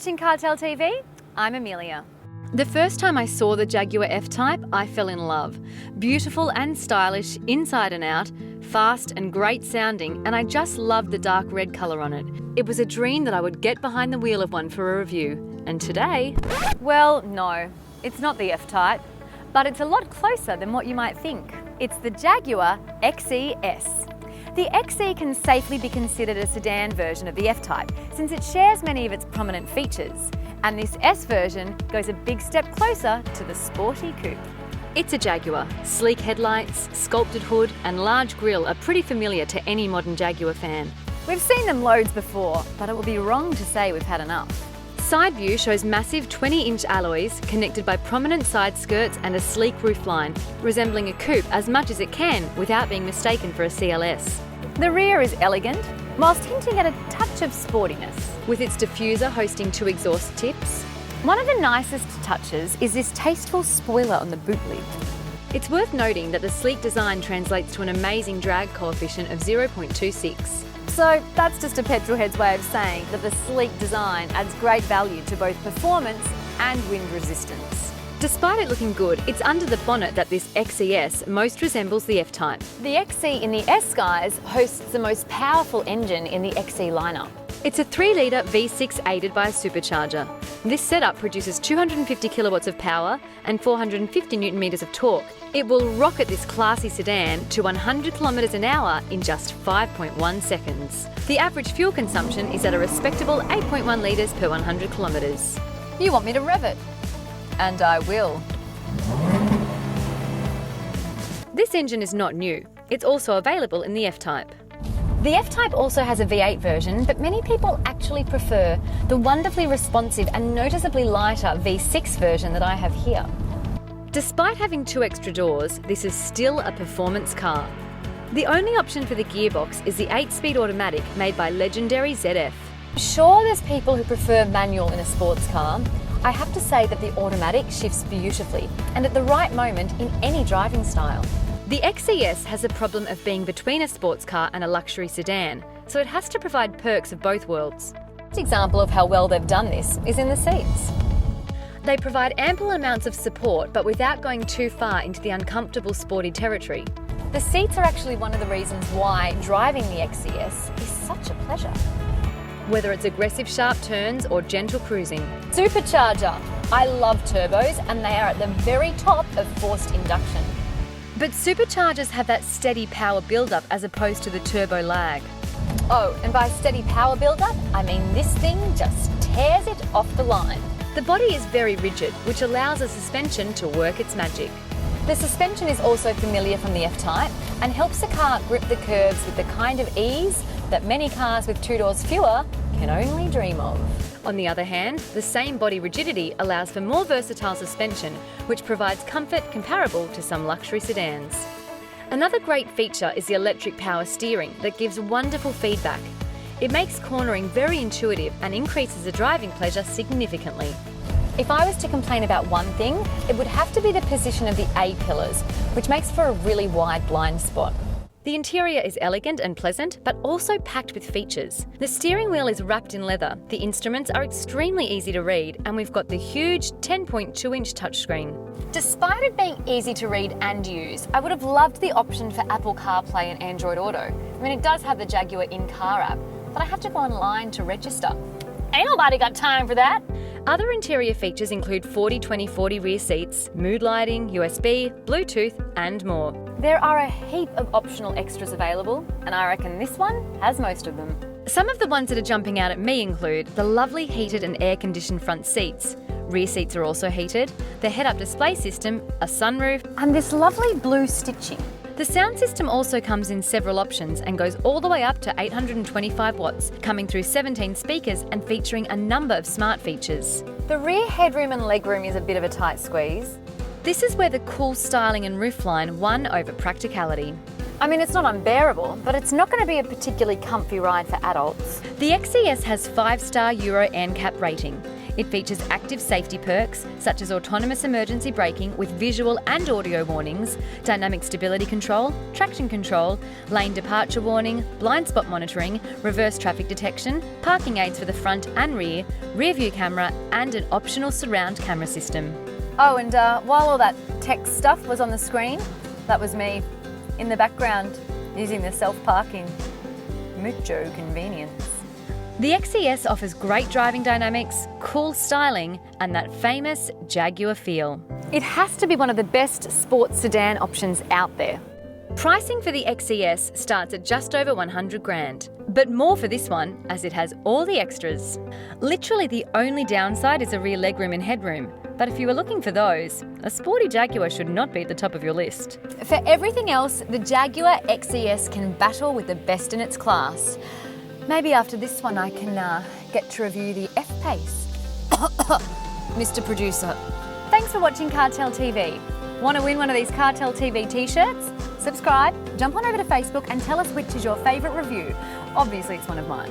watching CarTell TV. I'm Amelia. The first time I saw the Jaguar F-Type, I fell in love. Beautiful and stylish, inside and out, fast and great sounding, and I just loved the dark red colour on it. It was a dream that I would get behind the wheel of one for a review. And today... Well, no, it's not the F-Type, but it's a lot closer than what you might think. It's the Jaguar XE S. The XE can safely be considered a sedan version of the F-Type since it shares many of its prominent features. And this S version goes a big step closer to the sporty coupe. It's a Jaguar. Sleek headlights, sculpted hood and large grille are pretty familiar to any modern Jaguar fan. We've seen them loads before, but it would be wrong to say we've had enough. Side view shows massive 20-inch alloys connected by prominent side skirts and a sleek roofline, resembling a coupe as much as it can without being mistaken for a CLS. The rear is elegant, whilst hinting at a touch of sportiness, with its diffuser hosting 2 exhaust tips. One of the nicest touches is this tasteful spoiler on the boot lid. It's worth noting that the sleek design translates to an amazing drag coefficient of 0.26. So that's just a petrolhead's way of saying that the sleek design adds great value to both performance and wind resistance. Despite it looking good, it's under the bonnet that this XE S most resembles the F-Type. The XE in the S guise hosts the most powerful engine in the XE lineup. It's a 3-litre V6 aided by a supercharger. This setup produces 250 kilowatts of power and 450 newton metres of torque. It will rocket this classy sedan to 100 kilometres an hour in just 5.1 seconds. The average fuel consumption is at a respectable 8.1 litres per 100 kilometres. You want me to rev it? And I will. This engine is not new. It's also available in the F-Type. The F-Type also has a V8 version, but many people actually prefer the wonderfully responsive and noticeably lighter V6 version that I have here. Despite having 2 extra doors, this is still a performance car. The only option for the gearbox is the 8-speed automatic made by legendary ZF. Sure, there's people who prefer manual in a sports car. I have to say that the automatic shifts beautifully and at the right moment in any driving style. The XE S has a problem of being between a sports car and a luxury sedan, so it has to provide perks of both worlds. An example of how well they've done this is in the seats. They provide ample amounts of support, but without going too far into the uncomfortable sporty territory. The seats are actually one of the reasons why driving the XE S is such a pleasure. Whether it's aggressive sharp turns or gentle cruising. Supercharger! I love turbos and they are at the very top of forced induction. But superchargers have that steady power build-up as opposed to the turbo lag. Oh, and by steady power build-up, I mean this thing just tears it off the line. The body is very rigid, which allows the suspension to work its magic. The suspension is also familiar from the F-Type and helps the car grip the curves with the kind of ease that many cars with 2 doors fewer can only dream of. On the other hand, the same body rigidity allows for more versatile suspension, which provides comfort comparable to some luxury sedans. Another great feature is the electric power steering that gives wonderful feedback. It makes cornering very intuitive and increases the driving pleasure significantly. If I was to complain about one thing, it would have to be the position of the A-pillars, which makes for a really wide blind spot. The interior is elegant and pleasant, but also packed with features. The steering wheel is wrapped in leather, the instruments are extremely easy to read, and we've got the huge 10.2-inch touchscreen. Despite it being easy to read and use, I would have loved the option for Apple CarPlay and Android Auto. I mean, it does have the Jaguar in-car app, but I have to go online to register. Ain't nobody got time for that. Other interior features include 40-20-40 rear seats, mood lighting, USB, Bluetooth and more. There are a heap of optional extras available, and I reckon this one has most of them. Some of the ones that are jumping out at me include the lovely heated and air-conditioned front seats. Rear seats are also heated, the head-up display system, a sunroof, and this lovely blue stitching. The sound system also comes in several options and goes all the way up to 825 watts, coming through 17 speakers and featuring a number of smart features. The rear headroom and legroom is a bit of a tight squeeze. This is where the cool styling and roofline won over practicality. I mean, it's not unbearable, but it's not going to be a particularly comfy ride for adults. The XE S has 5-star Euro NCAP rating. It features active safety perks such as autonomous emergency braking with visual and audio warnings, dynamic stability control, traction control, lane departure warning, blind spot monitoring, reverse traffic detection, parking aids for the front and rear, rear view camera and an optional surround camera system. Oh, and while all that tech stuff was on the screen, that was me in the background using the self-parking. Mucho convenience. The XES offers great driving dynamics, cool styling and that famous Jaguar feel. It has to be one of the best sports sedan options out there. Pricing for the XES starts at just over 100 grand, but more for this one as it has all the extras. Literally the only downside is a rear legroom and headroom, but if you were looking for those, a sporty Jaguar should not be at the top of your list. For everything else, the Jaguar XES can battle with the best in its class. Maybe after this one I can get to review the F-Pace. Mr. Producer. Thanks for watching CarTell TV. Want to win one of these CarTell TV t-shirts? Subscribe, jump on over to Facebook and tell us which is your favourite review. Obviously it's one of mine.